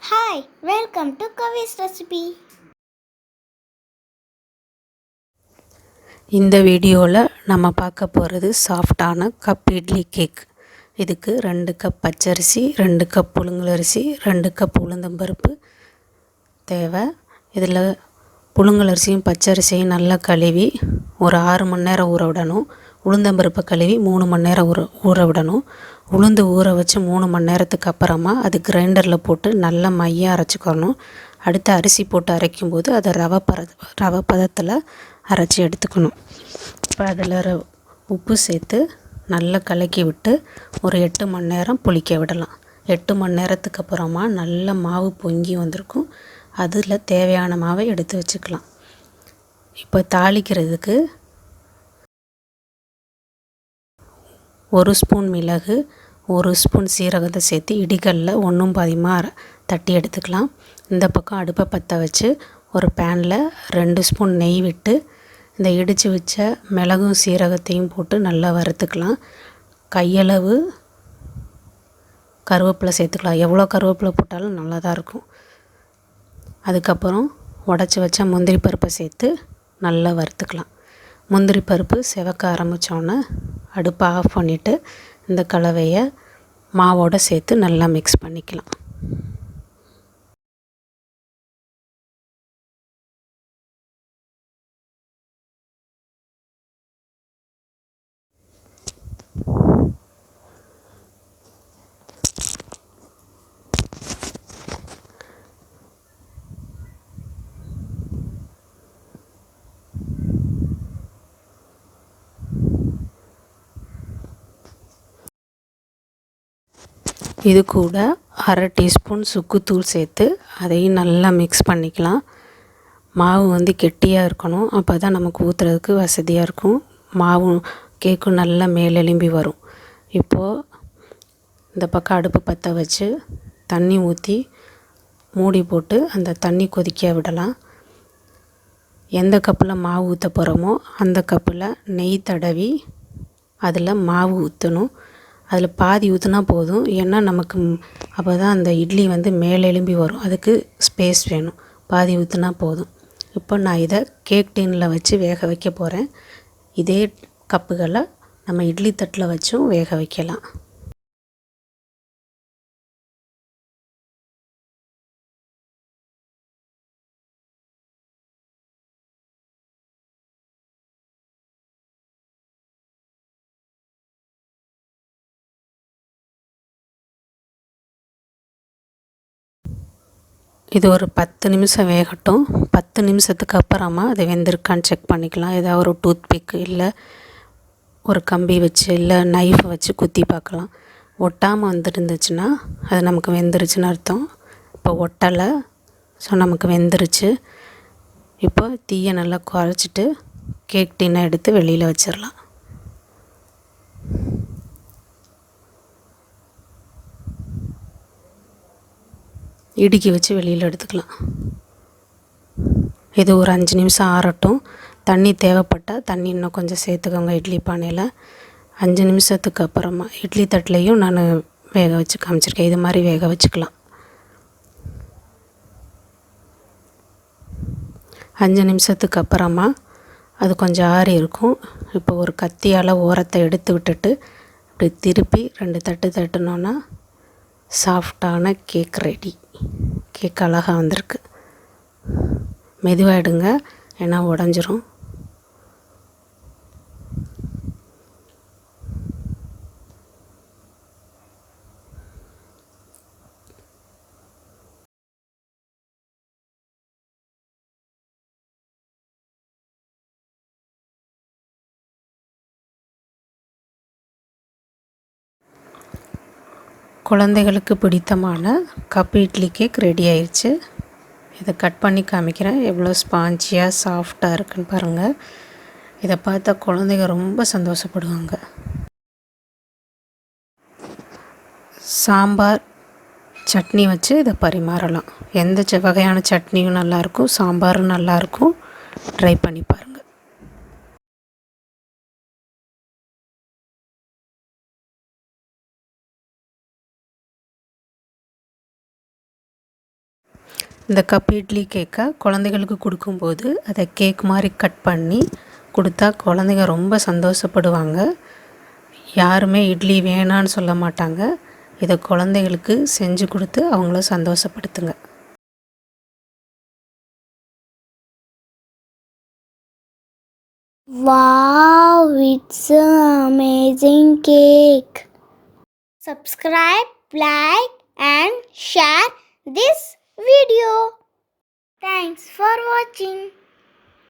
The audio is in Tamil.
Hi, welcome to Kavi's Recipe. இந்த வீடியோவில் நம்ம பார்க்க போகிறது சாஃப்டான கப் இட்லி கேக். இதுக்கு 2 கப் பச்சரிசி, 2 கப் புழுங்கலரிசி, 2 கப் உளுந்தம்பருப்பு தேவை. இதில் புழுங்கலரிசியும் பச்சரிசியும் நல்லா கழுவி ஒரு 6 மணி நேரம் ஊற விடணும். உளுந்தம்பருப்பை கழுவி 3 மணி நேரம் ஊற விடணும். உளுந்து ஊற வச்சு 3 மணி நேரத்துக்கு அப்புறமா அது கிரைண்டரில் போட்டு நல்லா மையாக அரைச்சிக்கணும். அடுத்து அரிசி போட்டு அரைக்கும்போது அதை ரவை பதத்தில் அரைச்சி எடுத்துக்கணும். இப்போ அதில் உப்பு சேர்த்து நல்லா கலக்கி விட்டு ஒரு 8 மணி நேரம் புளிக்க விடலாம். 8 மணி நேரத்துக்கு அப்புறமா நல்ல மாவு பொங்கி வந்திருக்கும். அதில் தேவையான மாவை எடுத்து வச்சுக்கலாம். இப்போ தாளிக்கிறதுக்கு 1 ஸ்பூன் மிளகு, 1 ஸ்பூன் சீரகத்தை சேர்த்து இடிகல்லில் 1 பாதியமாக தட்டி எடுத்துக்கலாம். இந்த பக்கம் அடுப்பை பற்ற வச்சு ஒரு பேனில் 2 ஸ்பூன் நெய் விட்டு இந்த இடித்து வச்ச மிளகும் சீரகத்தையும் போட்டு நல்லா வறுத்துக்கலாம். கையளவு கருவேப்பிலை சேர்த்துக்கலாம். எவ்வளோ கருவேப்பிலை போட்டாலும் நல்லா தான் இருக்கும். அதுக்கப்புறம் உடச்சி வச்ச முந்திரி பருப்பை சேர்த்து நல்லா வறுத்துக்கலாம். முந்திரி பருப்பு செவக்க ஆரம்பித்தோன்னே அடுப்பை ஆஃப் பண்ணிவிட்டு இந்த கலவையை மாவோடு சேர்த்து நல்லா மிக்ஸ் பண்ணிக்கலாம். இது கூட 1/2 டீஸ்பூன் சுக்குத்தூள் சேர்த்து அதையும் நல்லா மிக்ஸ் பண்ணிக்கலாம். மாவு கெட்டியாக இருக்கணும். அப்போ தான் நமக்கு ஊற்றுறதுக்கு வசதியாக இருக்கும். மாவும் கேக்கும் நல்லா மேலெலும்பி வரும். இப்போது இந்த பக்கம் அடுப்பு பற்ற வச்சு தண்ணி ஊற்றி மூடி போட்டு அந்த தண்ணி கொதிக்க விடலாம். எந்த கப்பில் மாவு ஊற்ற போகிறோமோ அந்த கப்பில் நெய் தடவி அதில் மாவு ஊற்றணும். அதில் பாதி ஊற்றினா போதும். ஏன்னா நமக்கு அப்போ தான் அந்த இட்லி மேலே எழும்பி வரும். அதுக்கு ஸ்பேஸ் வேணும். பாதி ஊற்றினா போதும். இப்போ நான் இதை கேக் டின்னில் வச்சு வேக வைக்க போகிறேன். இதே கப்புகளை நம்ம இட்லி தட்டில் வச்சும் வேக வைக்கலாம். இது ஒரு 10 நிமிஷம் வேகட்டும். 10 நிமிஷத்துக்கு அப்புறமா அது வெந்திருக்கான்னு செக் பண்ணிக்கலாம். ஏதாவது ஒரு டூத்பிக் இல்லை ஒரு கம்பி வச்சு இல்லை நைஃப் வச்சு குத்தி பார்க்கலாம். ஒட்டாமல் வந்துருந்துச்சுன்னா அது நமக்கு வெந்துருச்சுன்னு அர்த்தம். இப்போ ஒட்டலை, ஸோ நமக்கு வெந்துருச்சு. இப்போ தீயை நல்லா குறைச்சிட்டு கேக் டின்னை எடுத்து வெளியில் வச்சிடலாம். இடுக்கி வச்சு வெளியில் எடுத்துக்கலாம். இது ஒரு 5 நிமிஷம் ஆறட்டும். தண்ணி தேவைப்பட்டால் தண்ணி இன்னும் கொஞ்சம் சேர்த்துக்கோங்க இட்லி பானையில். 5 நிமிஷத்துக்கு அப்புறமா இட்லி தட்டிலையும் நான் வேக வச்சு காமிச்சிருக்கேன். இது மாதிரி வேக வச்சுக்கலாம். 5 நிமிஷத்துக்கு அப்புறமா அது கொஞ்சம் ஆறி இருக்கும். இப்போ ஒரு கத்தியால் ஓரத்தை எடுத்து விட்டுட்டு இப்படி திருப்பி 2 தட்டு தட்டுனோன்னா சாஃப்டான கேக் ரெடி. கேக் அழகாக வந்திருக்கு. மெதுவாக எடுங்க, ஏன்னா உடஞ்சிரும். குழந்தைகளுக்கு பிடித்தமான கப் இட்லி கேக் ரெடி ஆயிடுச்சு. இதை கட் பண்ணி காமிக்கிறேன். எவ்வளோ ஸ்பாஞ்சியாக சாஃப்டாக இருக்குன்னு பாருங்கள். இதை பார்த்தா குழந்தைங்க ரொம்ப சந்தோஷப்படுவாங்க. சாம்பார் சட்னி வச்சு இதை பரிமாறலாம். எந்த வகையான சட்னியும் நல்லாயிருக்கும், சாம்பாரும் நல்லாயிருக்கும். ட்ரை பண்ணி பாருங்கள். இந்த கப் இட்லி கேக்கை குழந்தைகளுக்கு கொடுக்கும்போது அதை கேக் மாதிரி கட் பண்ணி கொடுத்தா குழந்தைங்க ரொம்ப சந்தோஷப்படுவாங்க. யாருமே இட்லி வேணான்னு சொல்ல மாட்டாங்க. இதை குழந்தைகளுக்கு செஞ்சு கொடுத்து அவங்கள சந்தோஷப்படுத்துங்க. Wow, it's an amazing cake. Subscribe, like, and share this video. Thanks for watching.